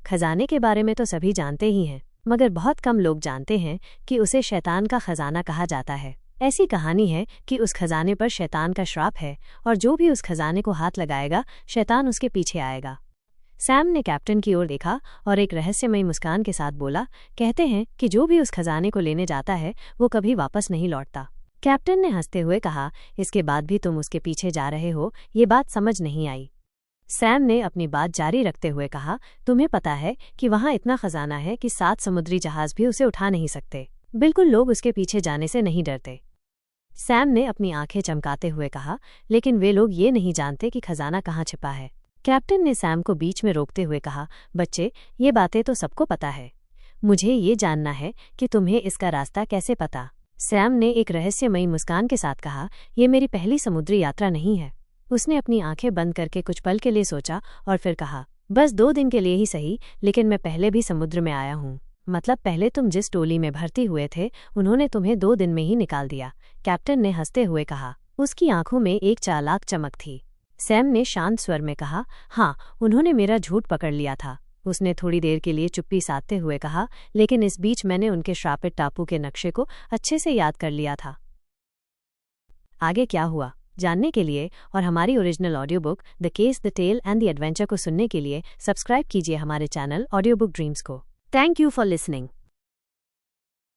खजाने के बारे में तो सभी जानते ही हैं, मगर बहुत कम लोग जानते हैं कि उसे शैतान का खजाना कहा जाता है। ऐसी कहानी है कि उस खजाने पर शैतान का श्राप है और जो भी उस खजाने को हाथ लगाएगा शैतान उसके पीछे आएगा। सैम ने कैप्टन की ओर देखा और एक रहस्यमयी मुस्कान के साथ बोला, कहते हैं कि जो भी उस खजाने को लेने जाता है वो कभी वापस नहीं लौटता। कैप्टन ने हंसते हुए कहा, इसके बाद भी तुम उसके पीछे जा रहे हो, ये बात समझ नहीं आई। सैम ने अपनी बात जारी रखते हुए कहा, तुम्हें पता है कि वहाँ इतना खजाना है कि 7 समुद्री जहाज भी उसे उठा नहीं सकते। बिल्कुल लोग उसके पीछे जाने से नहीं डरते। सैम ने अपनी आंखें चमकाते हुए कहा, लेकिन वे लोग ये नहीं जानते कि खजाना कहाँ छिपा है। कैप्टन ने सैम को बीच में रोकते हुए कहा, बच्चे, ये बातें तो सबको पता है, मुझे ये जानना है कि तुम्हें इसका रास्ता कैसे पता। सैम ने एक रहस्यमयी मुस्कान के साथ कहा, ये मेरी पहली समुद्री यात्रा नहीं है। उसने अपनी आंखें बंद करके कुछ पल के लिए सोचा और फिर कहा, बस 2 दिन के लिए ही सही, लेकिन मैं पहले भी समुद्र में आया हूँ। मतलब पहले तुम जिस टोली में भर्ती हुए थे उन्होंने तुम्हें 2 दिन में ही निकाल दिया। कैप्टन ने हंसते हुए कहा। उसकी आंखों में एक चालाक चमक थी। सैम ने शांत स्वर में कहा, हाँ, उन्होंने मेरा झूठ पकड़ लिया था। उसने थोड़ी देर के लिए चुप्पी साधते हुए कहा, लेकिन इस बीच मैंने उनके श्रापित टापू के नक्शे को अच्छे से याद कर लिया था। आगे क्या हुआ जानने के लिए और हमारी original audio book the case, the tale and the adventure को सुनने के लिए सब्सक्राइब कीजिए हमारे चैनल ऑडियो बुक ड्रीम्स को। Thank you for listening.